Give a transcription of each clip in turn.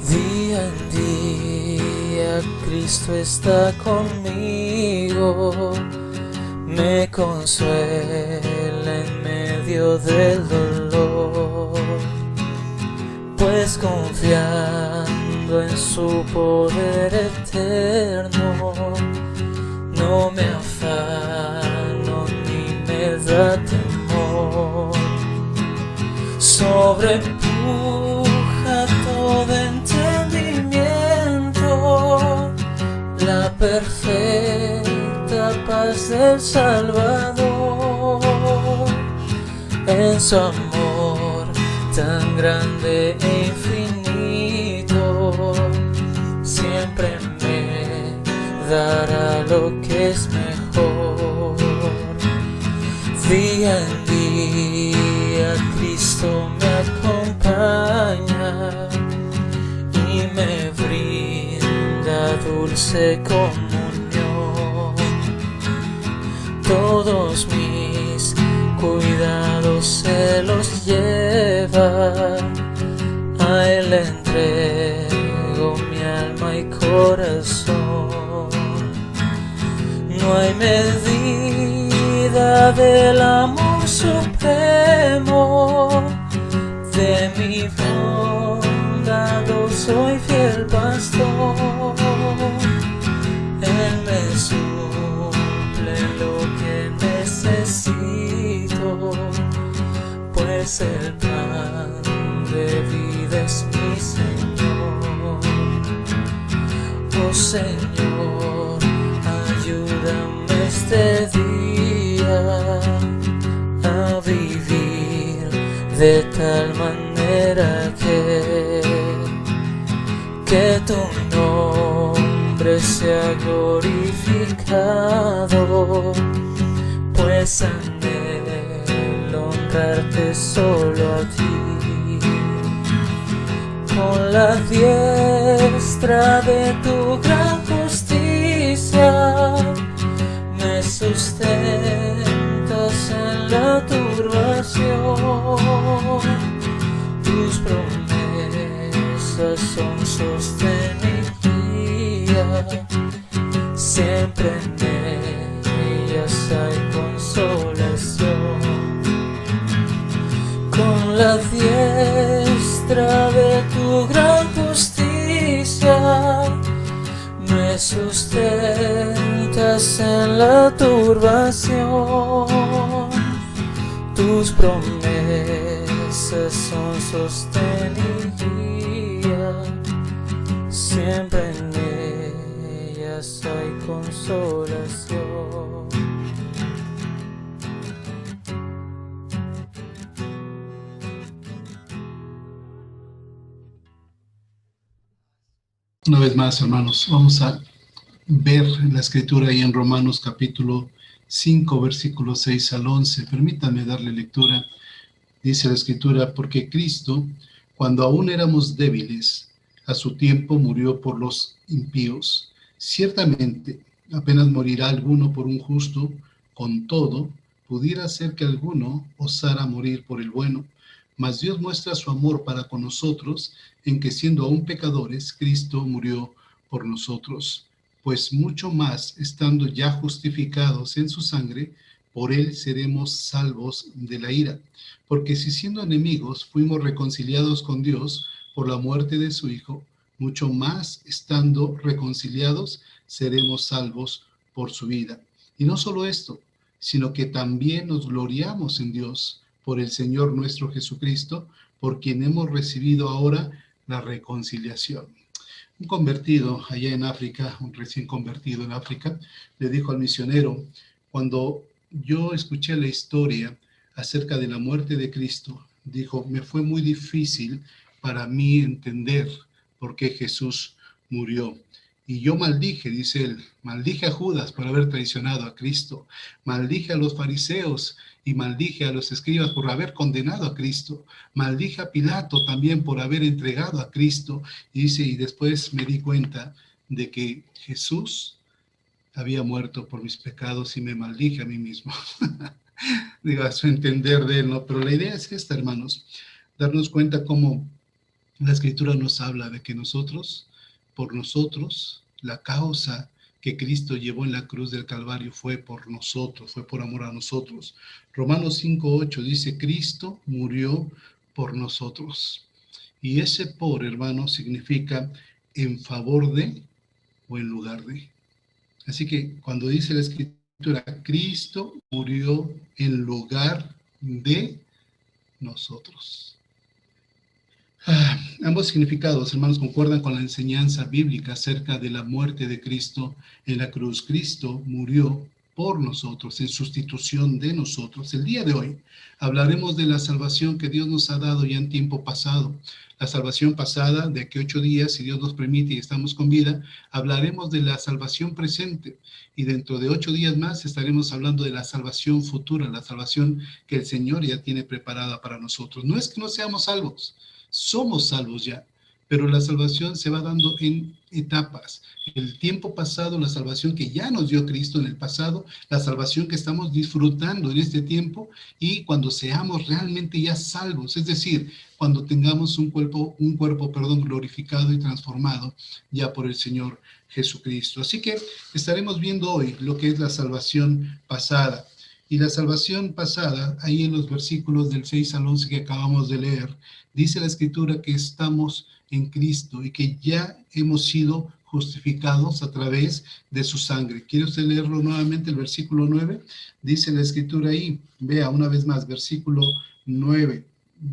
Día en día Cristo está conmigo, me consuela en medio del dolor, pues confiando en su poder eterno, no me afano ni me da temor. Sobrepuja todo entendimiento la perfecta paz del Salvador. En su amor tan grande e infinito, siempre me dará lo que es mejor. Día en día Cristo me acompaña y me brinda dulce comunión. Todos mis cuidados se los lleva, a Él le entrego mi alma y corazón. No hay medida del amor supremo, de mi bondad soy fiel pastor. Él me suple lo que necesito, pues el pan de vida es mi Señor. Oh Señor, ayúdame este día a vivir de tal manera que tu nombre sea glorificado, pues anhelo honrarte solo a ti. Con la diestra de tu gran justicia me sustentas en la turbación. Tus promesas son sostén y guía, siempre en ellas hay consolación. Con la diestra de tu gran justicia me sustentas en la turbación. Tus promesas son sostén y guía, siempre en ellas hay consolación. Una vez más, hermanos, vamos a ver la escritura ahí en Romanos capítulo 5, versículos 6 al 11. Permítanme darle lectura. Dice la escritura: porque Cristo, cuando aún éramos débiles, a su tiempo murió por los impíos. Ciertamente, apenas morirá alguno por un justo, con todo, pudiera ser que alguno osara morir por el bueno. Mas Dios muestra su amor para con nosotros, en que siendo aún pecadores, Cristo murió por nosotros. Pues mucho más, estando ya justificados en su sangre, por él seremos salvos de la ira. Porque si siendo enemigos fuimos reconciliados con Dios por la muerte de su Hijo, mucho más estando reconciliados seremos salvos por su vida. Y no solo esto, sino que también nos gloriamos en Dios por el Señor nuestro Jesucristo, por quien hemos recibido ahora la reconciliación. Un convertido allá en África, un recién convertido en África, le dijo al misionero: cuando yo escuché la historia acerca de la muerte de Cristo, dijo, me fue muy difícil para mí entender por qué Jesús murió. Y yo maldije, dice él, maldije a Judas por haber traicionado a Cristo, maldije a los fariseos y maldije a los escribas por haber condenado a Cristo, maldije a Pilato también por haber entregado a Cristo. Y dice, y después me di cuenta de que Jesús había muerto por mis pecados y me maldije a mí mismo. Digo, a su entender de él, ¿no? Pero la idea es esta, hermanos, darnos cuenta cómo La Escritura nos habla de que por nosotros, la causa que Cristo llevó en la cruz del Calvario fue por nosotros, fue por amor a nosotros. Romanos 5:8 dice, Cristo murió por nosotros. Y ese por, hermano, significa en favor de o en lugar de. Así que cuando dice la Escritura, Cristo murió en lugar de nosotros. Ambos significados, hermanos, concuerdan con la enseñanza bíblica acerca de la muerte de Cristo en la cruz. Cristo murió por nosotros, en sustitución de nosotros. El día de hoy hablaremos de la salvación que Dios nos ha dado ya en tiempo pasado. La salvación pasada, de aquí 8 días, si Dios nos permite y estamos con vida, hablaremos de la salvación presente. Y dentro de 8 días más estaremos hablando de la salvación futura, la salvación que el Señor ya tiene preparada para nosotros. No es que no seamos salvos, somos salvos ya, pero la salvación se va dando en etapas. El tiempo pasado, la salvación que ya nos dio Cristo en el pasado, la salvación que estamos disfrutando en este tiempo, y cuando seamos realmente ya salvos, es decir, cuando tengamos un cuerpo, glorificado y transformado ya por el Señor Jesucristo. Así que estaremos viendo hoy lo que es la salvación pasada. Y la salvación pasada, ahí en los versículos del 6 al 11 que acabamos de leer, dice la Escritura que estamos en Cristo y que ya hemos sido justificados a través de su sangre. ¿Quiere usted leerlo nuevamente, el versículo 9? Dice la Escritura ahí, vea una vez más, versículo 9,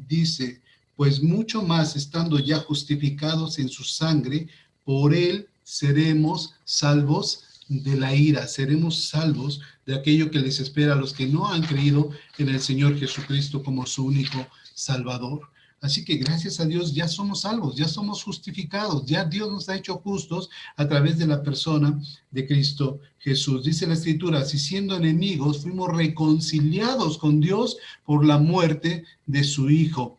dice, pues mucho más estando ya justificados en su sangre, por él seremos salvos de la ira, seremos salvos de aquello que les espera a los que no han creído en el Señor Jesucristo como su único Salvador. Así que gracias a Dios ya somos salvos, ya somos justificados, ya Dios nos ha hecho justos a través de la persona de Cristo Jesús. Dice la Escritura, si siendo enemigos fuimos reconciliados con Dios por la muerte de su Hijo.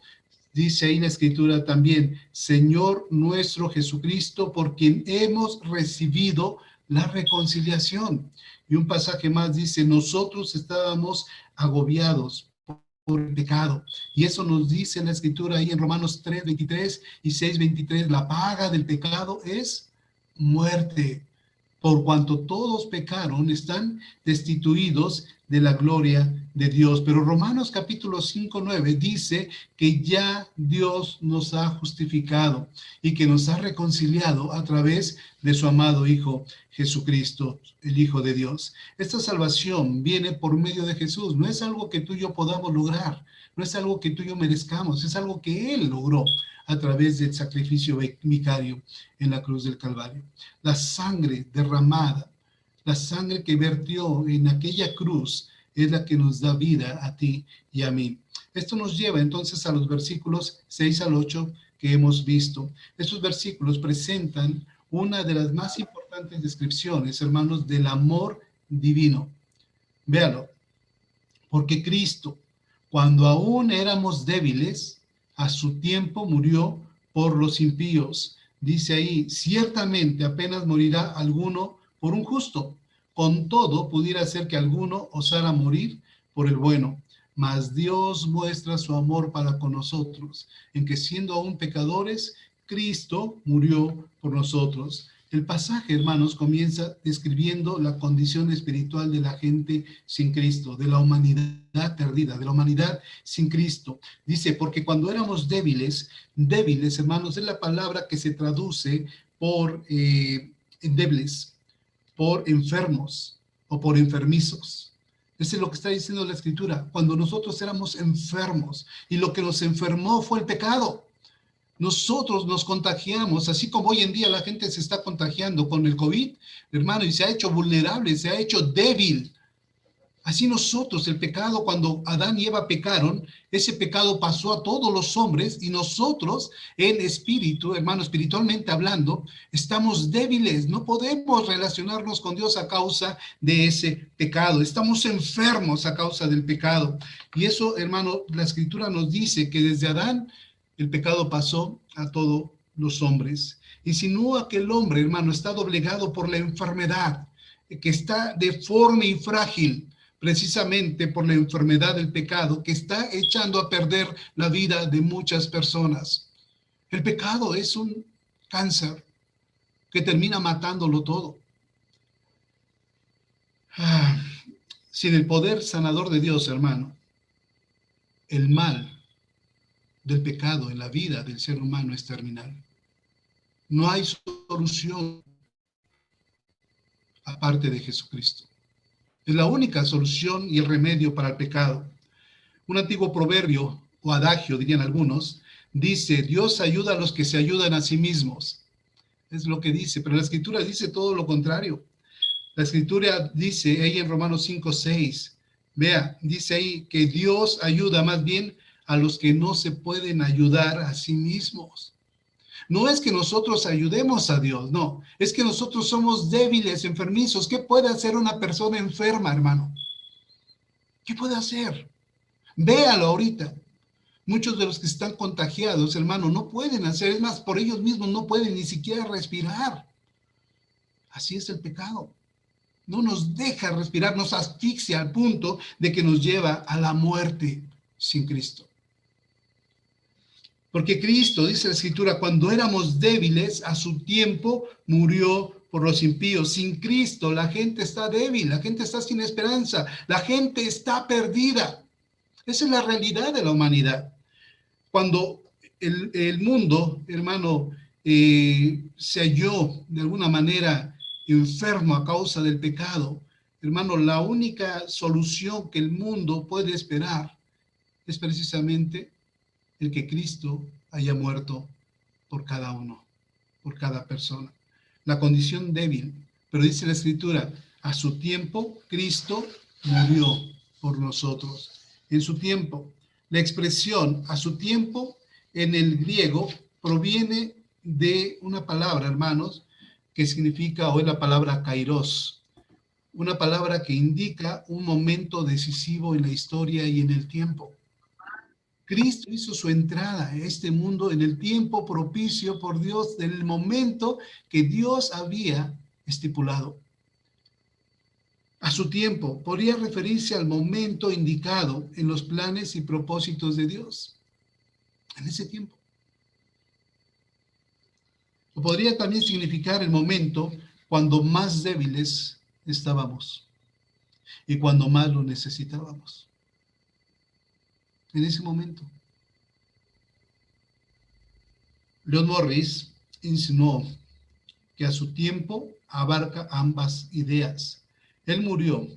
Dice ahí la Escritura también, Señor nuestro Jesucristo, por quien hemos recibido la reconciliación. Y un pasaje más dice, nosotros estábamos agobiados por el pecado. Y eso nos dice la Escritura ahí en Romanos 3:23 y 6:23, la paga del pecado es muerte. Por cuanto todos pecaron, están destituidos de la gloria de Dios. Pero Romanos capítulo 5:9 dice que ya Dios nos ha justificado y que nos ha reconciliado a través de su amado Hijo Jesucristo, el Hijo de Dios. Esta salvación viene por medio de Jesús. No es algo que tú y yo podamos lograr, no es algo que tú y yo merezcamos, es algo que Él logró a través del sacrificio vicario en la cruz del Calvario. La sangre derramada, la sangre que vertió en aquella cruz es la que nos da vida a ti y a mí. Esto nos lleva entonces a los versículos 6 al 8 que hemos visto. Estos versículos presentan una de las más importantes descripciones, hermanos, del amor divino. Véalo, porque Cristo, cuando aún éramos débiles, a su tiempo murió por los impíos. Dice ahí, ciertamente apenas morirá alguno por un justo. Con todo, pudiera ser que alguno osara morir por el bueno. Mas Dios muestra su amor para con nosotros, en que siendo aún pecadores, Cristo murió por nosotros. El pasaje, hermanos, comienza describiendo la condición espiritual de la gente sin Cristo, de la humanidad perdida, de la humanidad sin Cristo. Dice, porque cuando éramos débiles, hermanos, es la palabra que se traduce por débiles, por enfermos o por enfermizos. Eso es lo que está diciendo la Escritura. Cuando nosotros éramos enfermos y lo que nos enfermó fue el pecado. Nosotros nos contagiamos, así como hoy en día la gente se está contagiando con el COVID, hermano, y se ha hecho vulnerable, se ha hecho débil. Así nosotros, el pecado, cuando Adán y Eva pecaron, ese pecado pasó a todos los hombres y nosotros, en espíritu, hermano, espiritualmente hablando, estamos débiles, no podemos relacionarnos con Dios a causa de ese pecado, estamos enfermos a causa del pecado. Y eso, hermano, la Escritura nos dice que desde Adán, el pecado pasó a todos los hombres. Insinúa que el hombre, hermano, está doblegado por la enfermedad, que está deforme y frágil, precisamente por la enfermedad del pecado, que está echando a perder la vida de muchas personas. El pecado es un cáncer que termina matándolo todo. Ah, sin el poder sanador de Dios, hermano, el mal del pecado en la vida del ser humano es terminal. No hay solución aparte de Jesucristo. Es la única solución y el remedio para el pecado. Un antiguo proverbio o adagio, dirían algunos, dice: Dios ayuda a los que se ayudan a sí mismos. Es lo que dice, pero la Escritura dice todo lo contrario. La Escritura dice ahí en Romanos 5:6, vea, dice ahí que Dios ayuda más bien a los que no se pueden ayudar a sí mismos. No es que nosotros ayudemos a Dios, no, es que nosotros somos débiles, enfermizos. ¿Qué puede hacer una persona enferma, hermano? ¿Qué puede hacer? Véalo ahorita. Muchos de los que están contagiados, hermano, no pueden hacer, es más, por ellos mismos no pueden ni siquiera respirar. Así es el pecado. No nos deja respirar, nos asfixia al punto de que nos lleva a la muerte sin Cristo. Porque Cristo, dice la Escritura, cuando éramos débiles, a su tiempo murió por los impíos. Sin Cristo la gente está débil, la gente está sin esperanza, la gente está perdida. Esa es la realidad de la humanidad. Cuando el mundo, hermano, se halló de alguna manera enfermo a causa del pecado, hermano, la única solución que el mundo puede esperar es precisamente el que Cristo haya muerto por cada uno, por cada persona. La condición débil, pero dice la Escritura, a su tiempo Cristo murió por nosotros. En su tiempo. La expresión a su tiempo en el griego proviene de una palabra, hermanos, que significa, o es la palabra kairos, una palabra que indica un momento decisivo en la historia y en el tiempo. Cristo hizo su entrada a este mundo en el tiempo propicio por Dios, del momento que Dios había estipulado. A su tiempo podría referirse al momento indicado en los planes y propósitos de Dios. En ese tiempo. O podría también significar el momento cuando más débiles estábamos y cuando más lo necesitábamos. En ese momento. Leon Morris insinuó que a su tiempo abarca ambas ideas. Él murió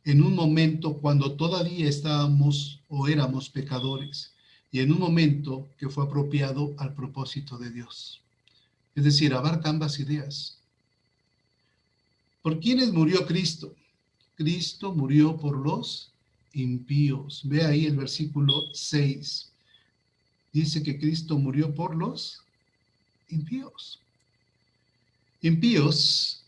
en un momento cuando todavía estábamos o éramos pecadores y en un momento que fue apropiado al propósito de Dios. Es decir, abarca ambas ideas. ¿Por quiénes murió Cristo? Cristo murió por los impíos. Ve ahí el versículo 6. Dice que Cristo murió por los impíos. Impíos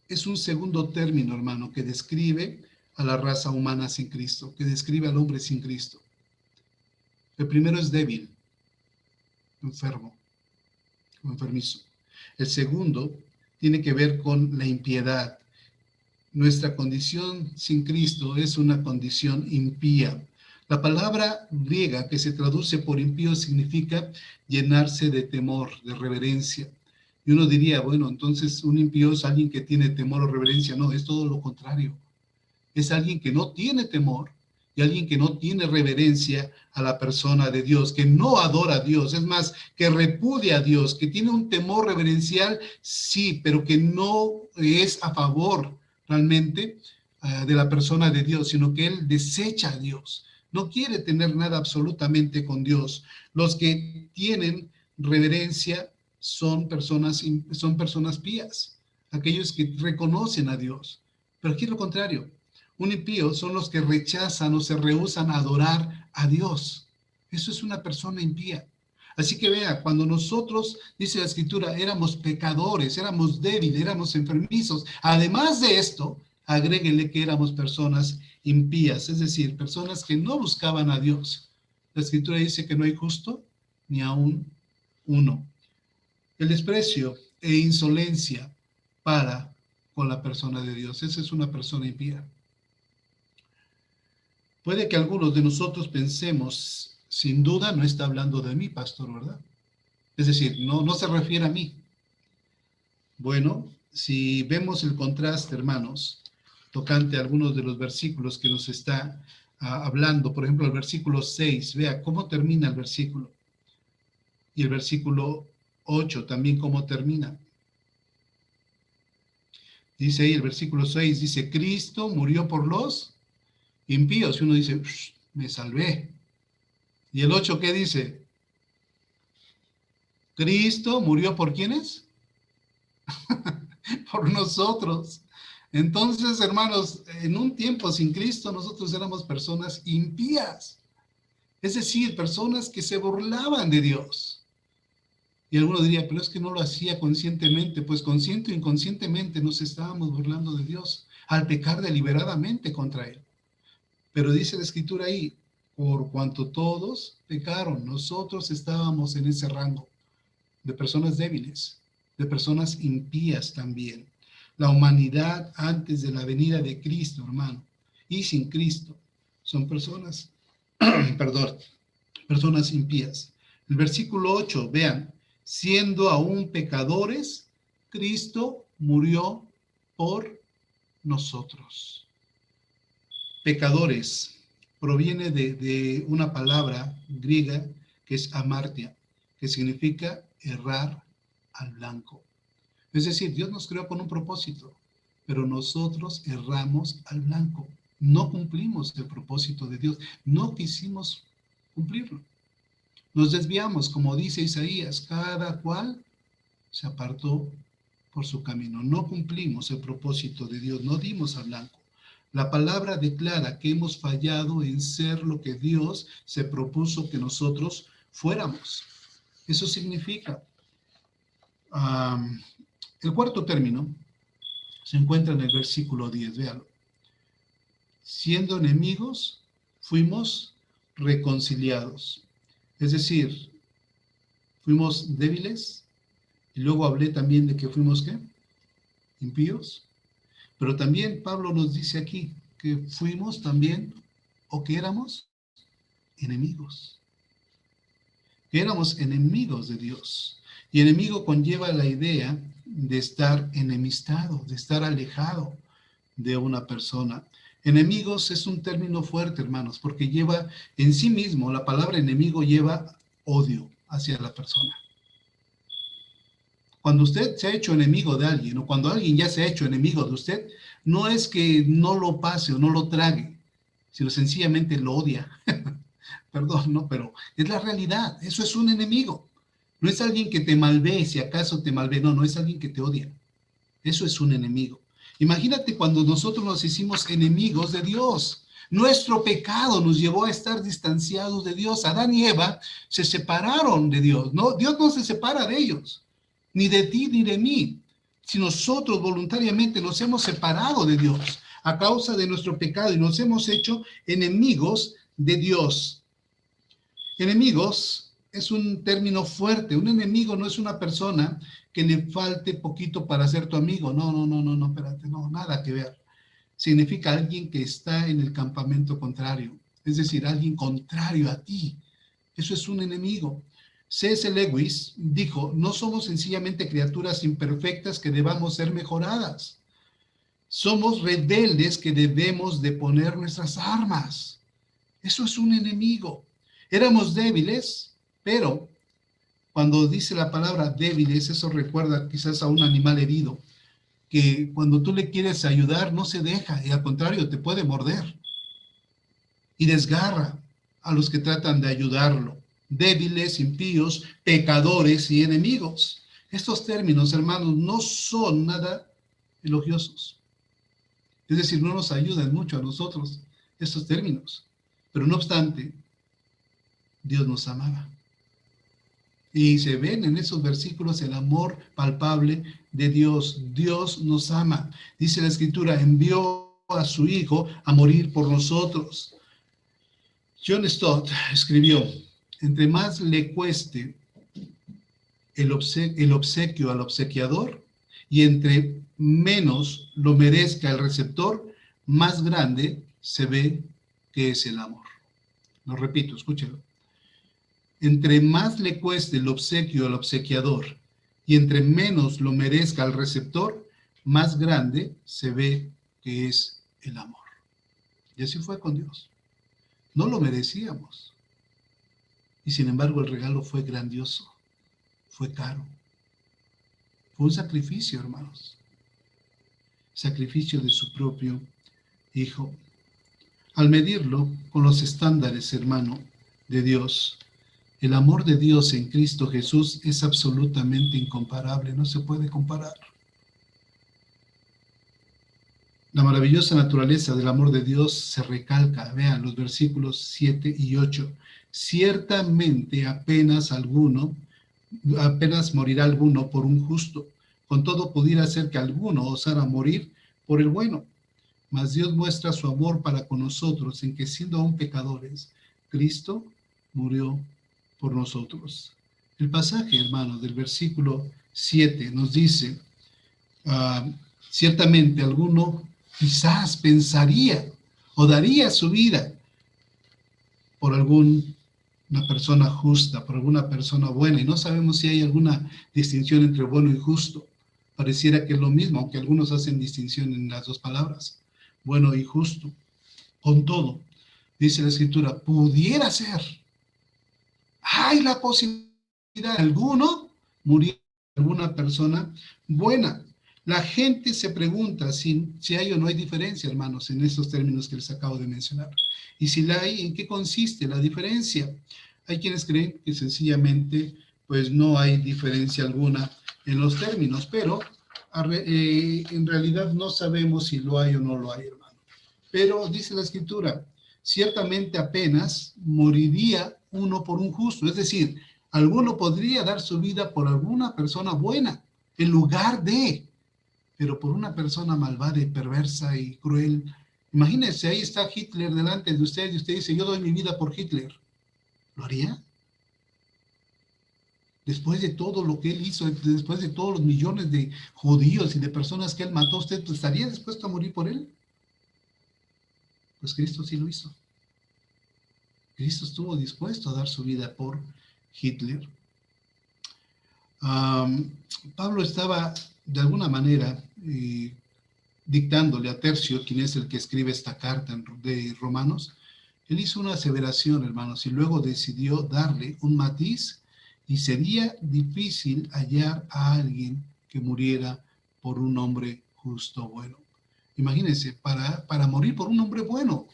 es un segundo término, hermano, que describe a la raza humana sin Cristo, que describe al hombre sin Cristo. El primero es débil, enfermo, o enfermizo. El segundo tiene que ver con la impiedad. Nuestra condición sin Cristo es una condición impía. La palabra griega que se traduce por impío significa llenarse de temor, de reverencia. Y uno diría, bueno, entonces un impío es alguien que tiene temor o reverencia. No, es todo lo contrario. Es alguien que no tiene temor y alguien que no tiene reverencia a la persona de Dios, que no adora a Dios, es más, que repudia a Dios, que tiene un temor reverencial, sí, pero que no es a favor realmente de la persona de Dios, sino que él desecha a Dios, no quiere tener nada absolutamente con Dios. Los que tienen reverencia son personas pías, aquellos que reconocen a Dios. Pero aquí es lo contrario. Un impío son los que rechazan o se rehúsan a adorar a Dios. Eso es una persona impía. Así que vea, cuando nosotros, dice la Escritura, éramos pecadores, éramos débiles, éramos enfermizos, además de esto, agréguenle que éramos personas impías, es decir, personas que no buscaban a Dios. La Escritura dice que no hay justo ni aún uno. El desprecio e insolencia para con la persona de Dios. Esa es una persona impía. Puede que algunos de nosotros pensemos, sin duda no está hablando de mí, pastor, ¿verdad? Es decir, no se refiere a mí. Bueno, si vemos el contraste, hermanos, tocante a algunos de los versículos que nos está hablando, por ejemplo, el versículo 6, vea cómo termina el versículo. Y el versículo 8 también cómo termina. Dice ahí el versículo 6, dice, Cristo murió por los impíos. Y uno dice, me salvé. Y el 8, ¿qué dice? Cristo murió por ¿quiénes? Por nosotros. Entonces, hermanos, en un tiempo sin Cristo, nosotros éramos personas impías. Es decir, personas que se burlaban de Dios. Y alguno diría, pero es que no lo hacía conscientemente. Pues consciente o inconscientemente nos estábamos burlando de Dios al pecar deliberadamente contra Él. Pero dice la Escritura ahí, por cuanto todos pecaron, nosotros estábamos en ese rango de personas débiles, de personas impías también. La humanidad antes de la venida de Cristo, hermano, y sin Cristo, son personas, perdón, personas impías. El versículo 8, vean, siendo aún pecadores, Cristo murió por nosotros. Pecadores proviene de una palabra griega que es amartia, que significa errar al blanco. Es decir, Dios nos creó con un propósito, pero nosotros erramos al blanco. No cumplimos el propósito de Dios, no quisimos cumplirlo. Nos desviamos, como dice Isaías, cada cual se apartó por su camino. No cumplimos el propósito de Dios, no dimos al blanco. La palabra declara que hemos fallado en ser lo que Dios se propuso que nosotros fuéramos. Eso significa, el cuarto término se encuentra en el versículo 10, véalo. Siendo enemigos, fuimos reconciliados. Es decir, fuimos débiles, y luego hablé también de que fuimos, ¿qué? Impíos. Pero también Pablo nos dice aquí que fuimos también, o que éramos enemigos. Que éramos enemigos de Dios. Y enemigo conlleva la idea de estar enemistado, de estar alejado de una persona. Enemigos es un término fuerte, hermanos, porque lleva en sí mismo, la palabra enemigo lleva odio hacia la persona. Cuando usted se ha hecho enemigo de alguien, o cuando alguien ya se ha hecho enemigo de usted, no es que no lo pase o no lo trague, sino sencillamente lo odia. Perdón, no, pero es la realidad. Eso es un enemigo. No es alguien que te malvé, si acaso te malvé. No, no es alguien que te odia. Eso es un enemigo. Imagínate cuando nosotros nos hicimos enemigos de Dios. Nuestro pecado nos llevó a estar distanciados de Dios. Adán y Eva se separaron de Dios. No, Dios no se separa de ellos, ni de ti ni de mí. Si nosotros voluntariamente nos hemos separado de Dios a causa de nuestro pecado y nos hemos hecho enemigos de Dios. Enemigos es un término fuerte. Un enemigo no es una persona que le falte poquito para ser tu amigo. No, espérate, no, nada que ver. Significa alguien que está en el campamento contrario, es decir, alguien contrario a ti. Eso es un enemigo. C.S. Lewis dijo, no somos sencillamente criaturas imperfectas que debamos ser mejoradas. Somos rebeldes que debemos de poner nuestras armas. Eso es un enemigo. Éramos débiles, pero cuando dice la palabra débiles, eso recuerda quizás a un animal herido, que cuando tú le quieres ayudar no se deja, y al contrario te puede morder y desgarra a los que tratan de ayudarlo. Débiles, impíos, pecadores y enemigos. Estos términos, hermanos, no son nada elogiosos. Es decir, no nos ayudan mucho a nosotros estos términos. Pero no obstante, Dios nos amaba. Y se ven en esos versículos el amor palpable de Dios. Dios nos ama. Dice la Escritura, envió a su Hijo a morir por nosotros. John Stott escribió, entre más le cueste el obsequio al obsequiador y entre menos lo merezca el receptor, más grande se ve que es el amor. Lo repito, escúchelo. Entre más le cueste el obsequio al obsequiador y entre menos lo merezca al receptor, más grande se ve que es el amor. Y así fue con Dios. No lo merecíamos. Y sin embargo el regalo fue grandioso, fue caro. Fue un sacrificio, hermanos. Sacrificio de su propio Hijo. Al medirlo con los estándares, hermano, de Dios, el amor de Dios en Cristo Jesús es absolutamente incomparable, no se puede comparar. La maravillosa naturaleza del amor de Dios se recalca, vean los versículos 7 y 8. Ciertamente apenas morirá alguno por un justo, con todo pudiera ser que alguno osara morir por el bueno. Mas Dios muestra su amor para con nosotros en que siendo aún pecadores, Cristo murió por nosotros. El pasaje, hermanos, del versículo 7 nos dice, ciertamente alguno quizás pensaría o daría su vida por alguna persona justa, por alguna persona buena, y no sabemos si hay alguna distinción entre bueno y justo. Pareciera que es lo mismo, aunque algunos hacen distinción en las dos palabras, bueno y justo. Con todo, dice la Escritura, pudiera ser, hay la posibilidad de alguno muriera, alguna persona buena. La gente se pregunta si hay o no hay diferencia, hermanos, en estos términos que les acabo de mencionar. Y si la hay, ¿en qué consiste la diferencia? Hay quienes creen que sencillamente pues no hay diferencia alguna en los términos, pero en realidad no sabemos si lo hay o no lo hay, hermano. Pero dice la Escritura, ciertamente apenas moriría uno por un justo, es decir, alguno podría dar su vida por alguna persona buena, en lugar de, pero por una persona malvada y perversa y cruel. Imagínense, ahí está Hitler delante de usted y usted dice, yo doy mi vida por Hitler. ¿Lo haría? Después de todo lo que él hizo, después de todos los millones de judíos y de personas que él mató, ¿usted estaría dispuesto a morir por él? Pues Cristo sí lo hizo. Cristo estuvo dispuesto a dar su vida por Hitler. Pablo estaba de alguna manera dictándole a Tercio, quien es el que escribe esta carta de Romanos. Él hizo una aseveración, hermanos, y luego decidió darle un matiz, y sería difícil hallar a alguien que muriera por un hombre justo, bueno. Imagínense, para morir por un hombre bueno,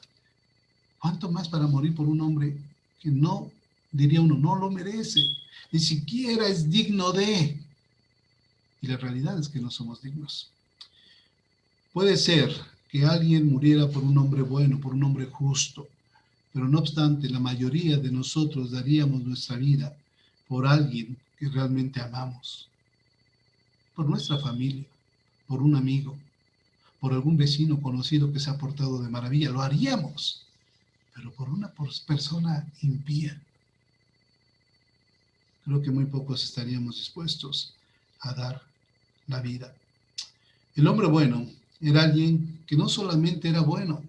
¿cuánto más para morir por un hombre que no, diría uno, no lo merece, ni siquiera es digno de? Y la realidad es que no somos dignos. Puede ser que alguien muriera por un hombre bueno, por un hombre justo, pero no obstante, la mayoría de nosotros daríamos nuestra vida por alguien que realmente amamos, por nuestra familia, por un amigo, por algún vecino conocido que se ha portado de maravilla. Lo haríamos, pero por una persona impía, creo que muy pocos estaríamos dispuestos a dar la vida. El hombre bueno era alguien que no solamente era bueno,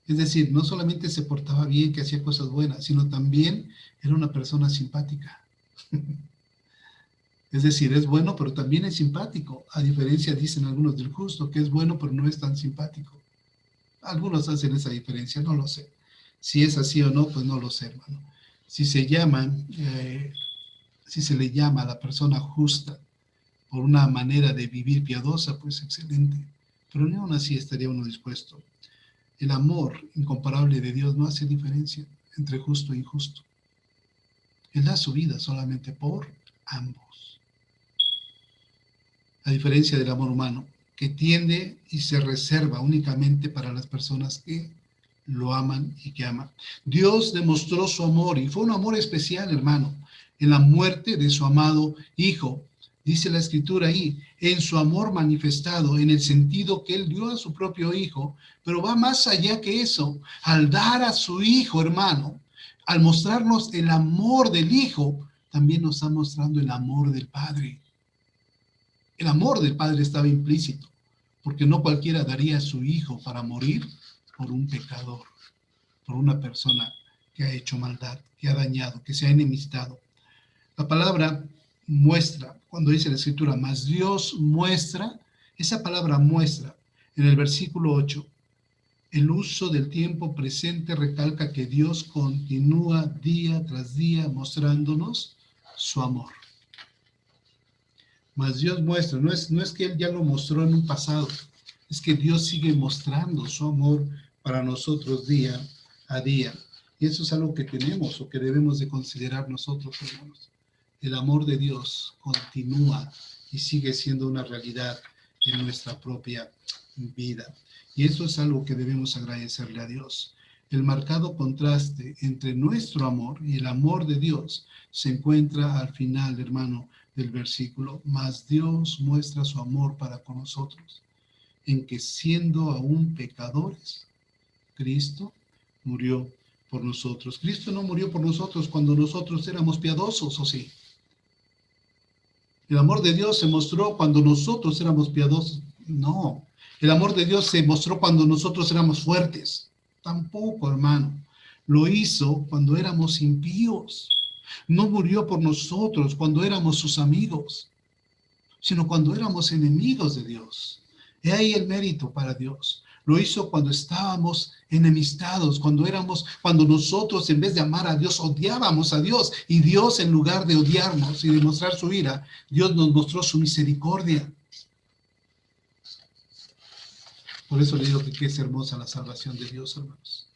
es decir, no solamente se portaba bien, que hacía cosas buenas, sino también era una persona simpática. Es decir, es bueno, pero también es simpático. A diferencia, dicen algunos del justo, que es bueno, pero no es tan simpático. Algunos hacen esa diferencia, no lo sé. Si es así o no, pues no lo sé, hermano. Si se le llama a la persona justa por una manera de vivir piadosa, pues excelente. Pero ni aún así estaría uno dispuesto. El amor incomparable de Dios no hace diferencia entre justo e injusto. Él da su vida solamente por ambos. A diferencia del amor humano, que tiende y se reserva únicamente para las personas que lo aman y que aman. Dios demostró su amor, y fue un amor especial, hermano, en la muerte de su amado Hijo. Dice la Escritura ahí, en su amor manifestado, en el sentido que Él dio a su propio Hijo, pero va más allá que eso. Al dar a su Hijo, hermano, al mostrarnos el amor del Hijo, también nos está mostrando el amor del Padre. El amor del Padre estaba implícito, porque no cualquiera daría a su Hijo para morir por un pecador, por una persona que ha hecho maldad, que ha dañado, que se ha enemistado. La palabra muestra, cuando dice la Escritura, mas Dios muestra, esa palabra muestra, en el versículo 8, el uso del tiempo presente recalca que Dios continúa día tras día mostrándonos su amor. Mas Dios muestra, no es que Él ya lo mostró en un pasado, es que Dios sigue mostrando su amor para nosotros día a día. Y eso es algo que tenemos o que debemos de considerar nosotros, hermanos. El amor de Dios continúa y sigue siendo una realidad en nuestra propia vida. Y eso es algo que debemos agradecerle a Dios. El marcado contraste entre nuestro amor y el amor de Dios se encuentra al final, hermano, del versículo. Mas Dios muestra su amor para con nosotros, en que siendo aún pecadores, Cristo murió por nosotros. Cristo no murió por nosotros cuando nosotros éramos piadosos, ¿o sí? El amor de Dios se mostró cuando nosotros éramos piadosos. No. El amor de Dios se mostró cuando nosotros éramos fuertes. Tampoco, hermano. Lo hizo cuando éramos impíos. No murió por nosotros cuando éramos sus amigos, sino cuando éramos enemigos de Dios. He ahí el mérito para Dios. Lo hizo cuando estábamos enemistados, cuando nosotros en vez de amar a Dios, odiábamos a Dios. Y Dios, en lugar de odiarnos y demostrar su ira, Dios nos mostró su misericordia. Por eso le digo que es hermosa la salvación de Dios, hermanos.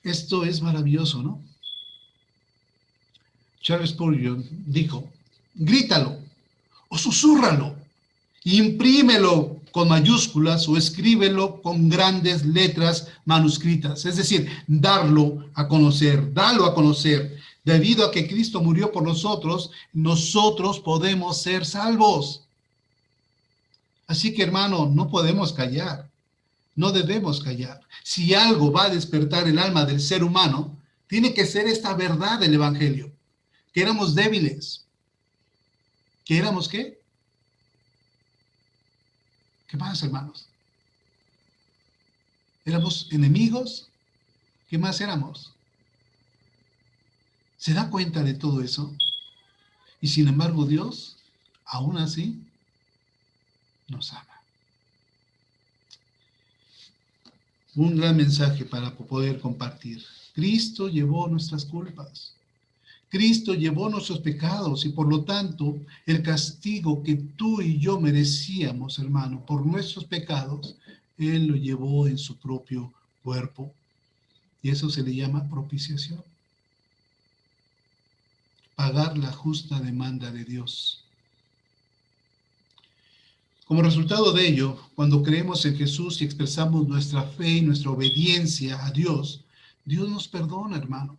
Esto es maravilloso, ¿no? Charles Spurgeon dijo, grítalo o susúrralo, imprímelo con mayúsculas o escríbelo con grandes letras manuscritas. Es decir, dalo a conocer. Debido a que Cristo murió por nosotros, nosotros podemos ser salvos. Así que, hermano, no podemos callar. No debemos callar. Si algo va a despertar el alma del ser humano, tiene que ser esta verdad del Evangelio. Que éramos débiles. ¿Que éramos qué? ¿Qué más, hermanos? ¿Éramos enemigos? ¿Qué más éramos? ¿Se da cuenta de todo eso? Y sin embargo, Dios, aún así, nos ama. Un gran mensaje para poder compartir. Cristo llevó nuestras culpas. Cristo llevó nuestros pecados y por lo tanto el castigo que tú y yo merecíamos, hermano, por nuestros pecados, Él lo llevó en su propio cuerpo. Y eso se le llama propiciación. Pagar la justa demanda de Dios. Como resultado de ello, cuando creemos en Jesús y expresamos nuestra fe y nuestra obediencia a Dios, Dios nos perdona, hermano.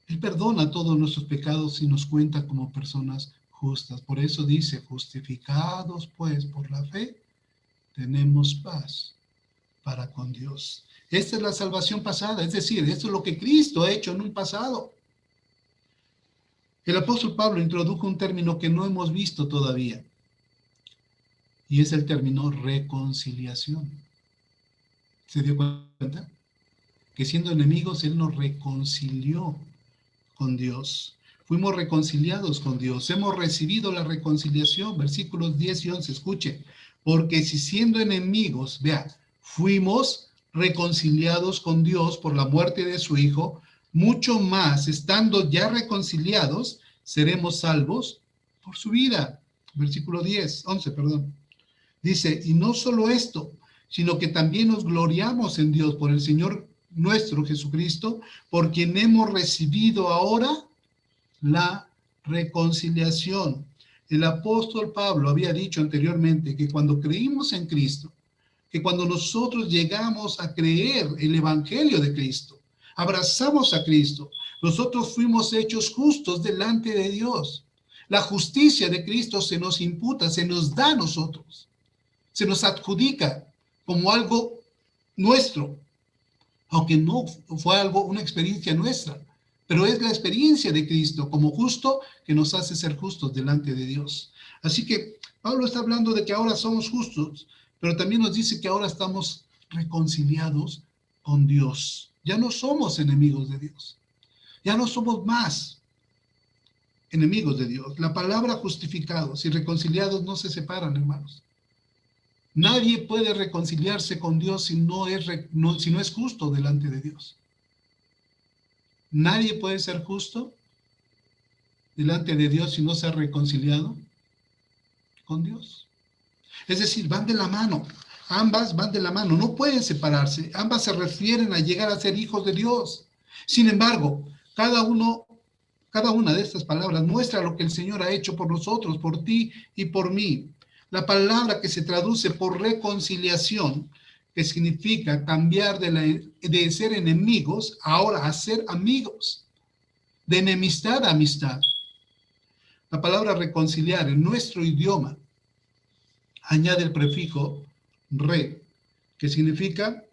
Él perdona todos nuestros pecados y nos cuenta como personas justas. Por eso dice, justificados pues por la fe, tenemos paz para con Dios. Esta es la salvación pasada, es decir, esto es lo que Cristo ha hecho en un pasado. El apóstol Pablo introdujo un término que no hemos visto todavía, y es el término reconciliación. ¿Se dio cuenta? Que siendo enemigos, Él nos reconcilió con Dios. Fuimos reconciliados con Dios. Hemos recibido la reconciliación. Versículos 10 y 11. Escuche. Porque si siendo enemigos, vea, fuimos reconciliados con Dios por la muerte de su Hijo, mucho más, estando ya reconciliados, seremos salvos por su vida. Versículo 11, perdón. Dice, y no solo esto, sino que también nos gloriamos en Dios por el Señor nuestro Jesucristo, por quien hemos recibido ahora la reconciliación. El apóstol Pablo había dicho anteriormente que cuando creímos en Cristo, que cuando nosotros llegamos a creer el Evangelio de Cristo, abrazamos a Cristo, nosotros fuimos hechos justos delante de Dios. La justicia de Cristo se nos imputa, se nos da a nosotros, se nos adjudica como algo nuestro. Aunque no fue una experiencia nuestra, pero es la experiencia de Cristo como justo que nos hace ser justos delante de Dios. Así que Pablo está hablando de que ahora somos justos, pero también nos dice que ahora estamos reconciliados con Dios. Ya no somos enemigos de Dios. Ya no somos más enemigos de Dios. La palabra justificados y reconciliados no se separan, hermanos. Nadie puede reconciliarse con Dios si no es justo delante de Dios. Nadie puede ser justo delante de Dios si no se ha reconciliado con Dios. Es decir, van de la mano. Ambas van de la mano, no pueden separarse. Ambas se refieren a llegar a ser hijos de Dios. Sin embargo, cada una de estas palabras muestra lo que el Señor ha hecho por nosotros, por ti y por mí. La palabra que se traduce por reconciliación, que significa cambiar de ser enemigos ahora a ser amigos, de enemistad a amistad. La palabra reconciliar en nuestro idioma añade el prefijo re, que significa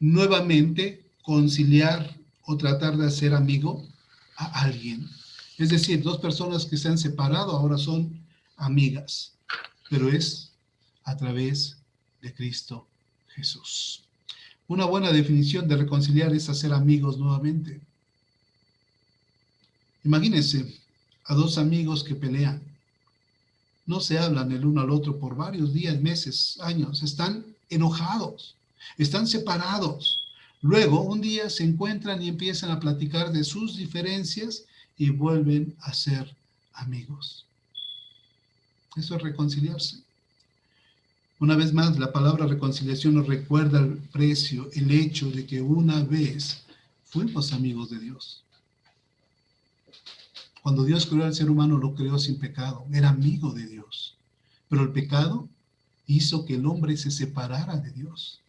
nuevamente conciliar o tratar de hacer amigo a alguien. Es decir, dos personas que se han separado ahora son amigas, pero es a través de Cristo Jesús. Una buena definición de reconciliar es hacer amigos nuevamente. Imagínense a dos amigos que pelean. No se hablan el uno al otro por varios días, meses, años. Están enojados, están separados. Luego, un día se encuentran y empiezan a platicar de sus diferencias y vuelven a ser amigos. Eso es reconciliarse. Una vez más, la palabra reconciliación nos recuerda el precio, el hecho de que una vez fuimos amigos de Dios. Cuando Dios creó al ser humano, lo creó sin pecado, era amigo de Dios. Pero el pecado hizo que el hombre se separara de Dios.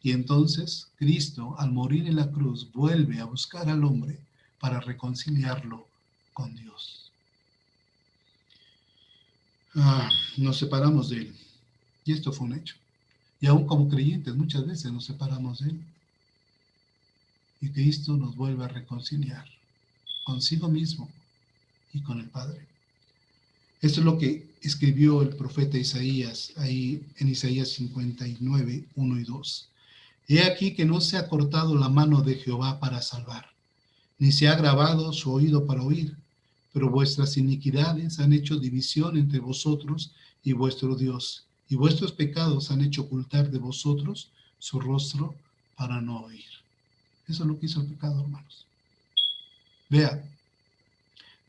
Y entonces Cristo, al morir en la cruz, vuelve a buscar al hombre para reconciliarlo con Dios. Nos separamos de él. Y esto fue un hecho. Y aún como creyentes muchas veces nos separamos de él. Y Cristo nos vuelve a reconciliar consigo mismo y con el Padre. Esto es lo que escribió el profeta Isaías, ahí en Isaías 59, 1 y 2. He aquí que no se ha cortado la mano de Jehová para salvar, ni se ha agravado su oído para oír, pero vuestras iniquidades han hecho división entre vosotros y vuestro Dios, y vuestros pecados han hecho ocultar de vosotros su rostro para no oír. Eso es lo que hizo el pecado, hermanos. Vea,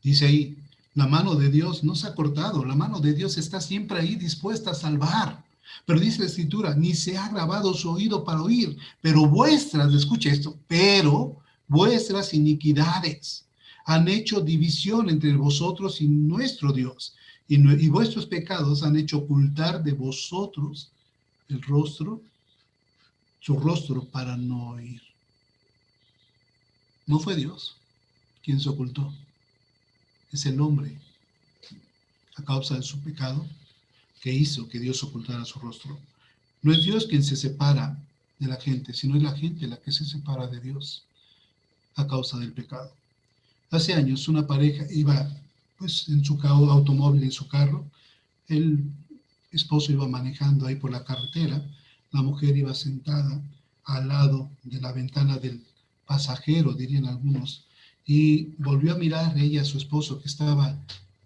dice ahí, la mano de Dios no se ha cortado, la mano de Dios está siempre ahí dispuesta a salvar. Pero dice la Escritura, ni se ha grabado su oído para oír, pero vuestras, escuche esto, pero vuestras iniquidades han hecho división entre vosotros y nuestro Dios, y vuestros pecados han hecho ocultar de vosotros el rostro, su rostro para no oír. No fue Dios quien se ocultó. Es el hombre, a causa de su pecado, que hizo que Dios ocultara su rostro. No es Dios quien se separa de la gente, sino es la gente la que se separa de Dios a causa del pecado. Hace años una pareja iba pues en su automóvil, en su carro, el esposo iba manejando ahí por la carretera, la mujer iba sentada al lado de la ventana del pasajero, dirían algunos, y volvió a mirar ella a su esposo que estaba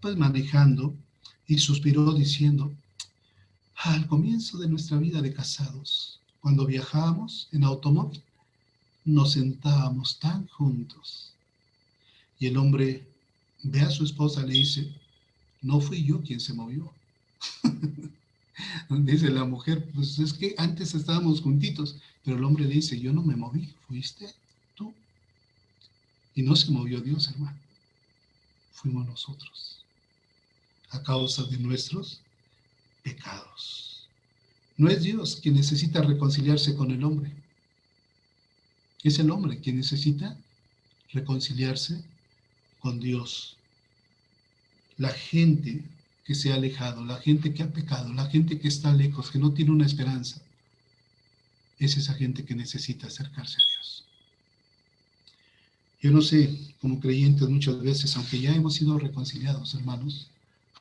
pues manejando y suspiró diciendo, al comienzo de nuestra vida de casados, cuando viajábamos en automóvil, nos sentábamos tan juntos. Y el hombre ve a su esposa y le dice, no fui yo quien se movió. Dice la mujer, pues es que antes estábamos juntitos, pero el hombre le dice, yo no me moví, fuiste tú. Y no se movió Dios, hermano, fuimos nosotros, a causa de nuestros pecados. No es Dios quien necesita reconciliarse con el hombre, es el hombre quien necesita reconciliarse con Dios. La gente que se ha alejado, la gente que ha pecado, la gente que está lejos, que no tiene una esperanza, es esa gente que necesita acercarse a Dios. Yo no sé, como creyentes muchas veces, aunque ya hemos sido reconciliados, hermanos,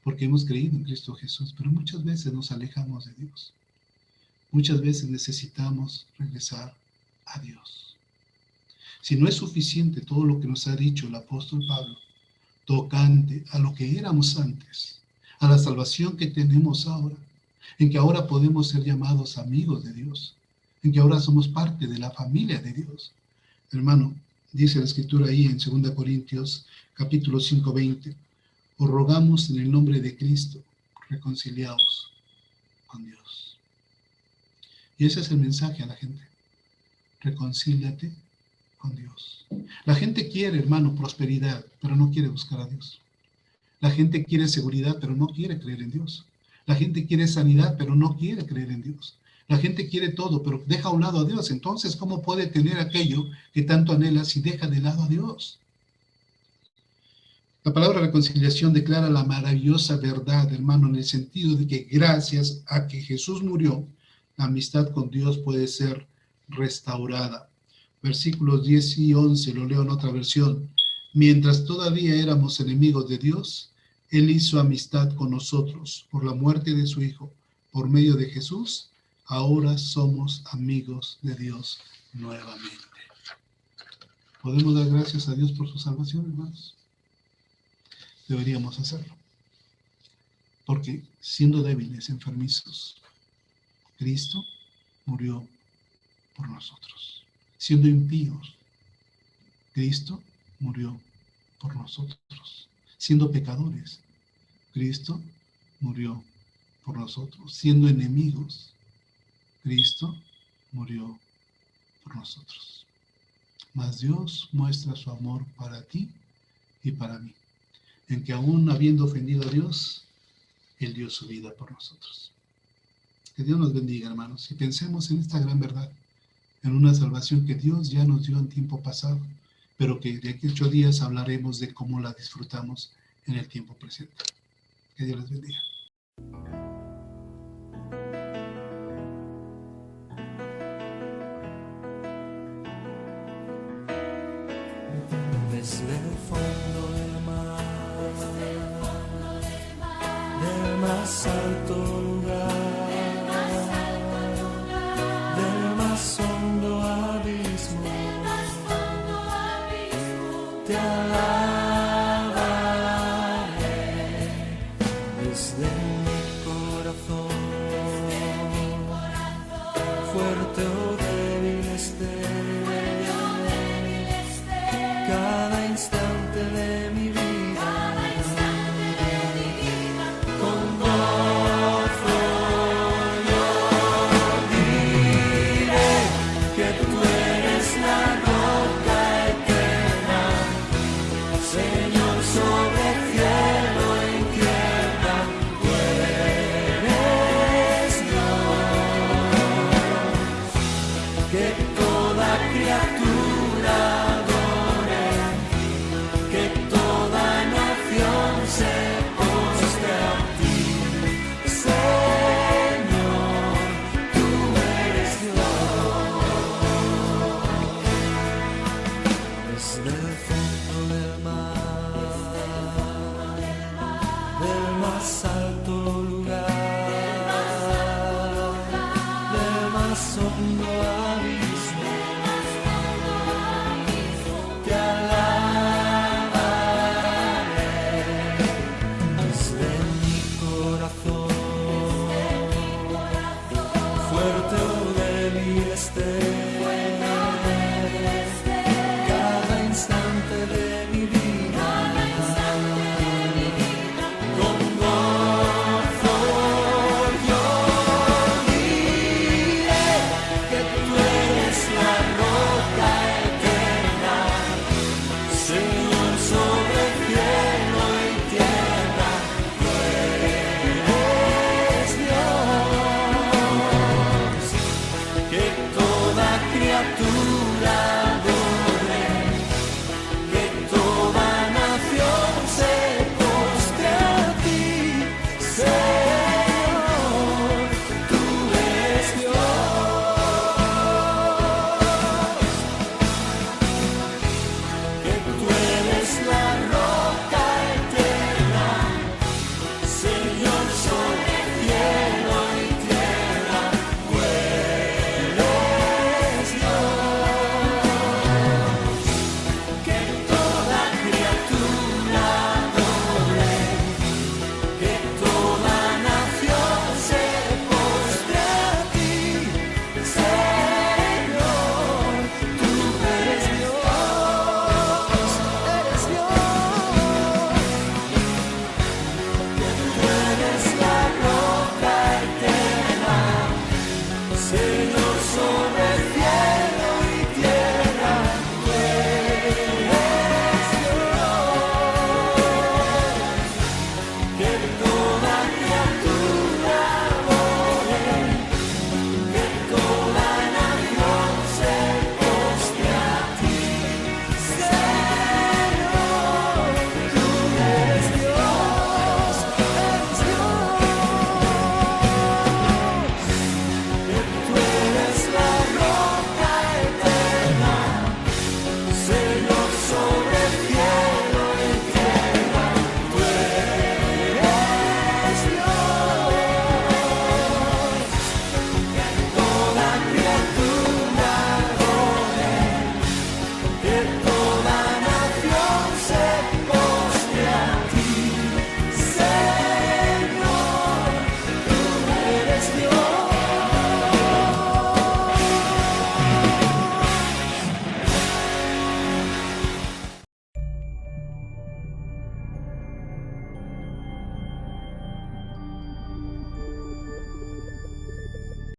porque hemos creído en Cristo Jesús, pero muchas veces nos alejamos de Dios. Muchas veces necesitamos regresar a Dios. Si no es suficiente todo lo que nos ha dicho el apóstol Pablo, tocante a lo que éramos antes, a la salvación que tenemos ahora, en que ahora podemos ser llamados amigos de Dios, en que ahora somos parte de la familia de Dios. Hermano, dice la Escritura ahí en 2 Corintios, capítulo 5, 20, os rogamos en el nombre de Cristo, reconciliaos con Dios. Y ese es el mensaje a la gente. Reconcíliate con Dios. La gente quiere, hermano, prosperidad, pero no quiere buscar a Dios. La gente quiere seguridad, pero no quiere creer en Dios. La gente quiere sanidad, pero no quiere creer en Dios. La gente quiere todo, pero deja a un lado a Dios. Entonces, ¿cómo puede tener aquello que tanto anhela si deja de lado a Dios? La palabra reconciliación declara la maravillosa verdad, hermano, en el sentido de que gracias a que Jesús murió, la amistad con Dios puede ser restaurada. Versículos 10 y 11, lo leo en otra versión. Mientras todavía éramos enemigos de Dios, Él hizo amistad con nosotros por la muerte de su Hijo. Por medio de Jesús, ahora somos amigos de Dios nuevamente. ¿Podemos dar gracias a Dios por su salvación, hermanos? Deberíamos hacerlo. Porque siendo débiles, enfermizos, Cristo murió por nosotros. Siendo impíos, Cristo murió por nosotros. Siendo pecadores, Cristo murió por nosotros. Siendo enemigos, Cristo murió por nosotros. Mas Dios muestra su amor para ti y para mí, en que aún habiendo ofendido a Dios, Él dio su vida por nosotros. Que Dios nos bendiga, hermanos, y pensemos en esta gran verdad, en una salvación que Dios ya nos dio en tiempo pasado, pero que de aquí a 8 días hablaremos de cómo la disfrutamos en el tiempo presente. Que Dios les bendiga. Desde el fondo del mar, del más alto lugar, del más hondo abismo, te alabaré. Desde mi corazón, fuerte o débil esté, cada instante de mi vida, con gozo yo diré que tú eres la roca eterna, Señor, sobre el cielo en tierra, tú eres Dios, que toda criatura se postre a ti, Señor, tú eres Dios. Desde el fondo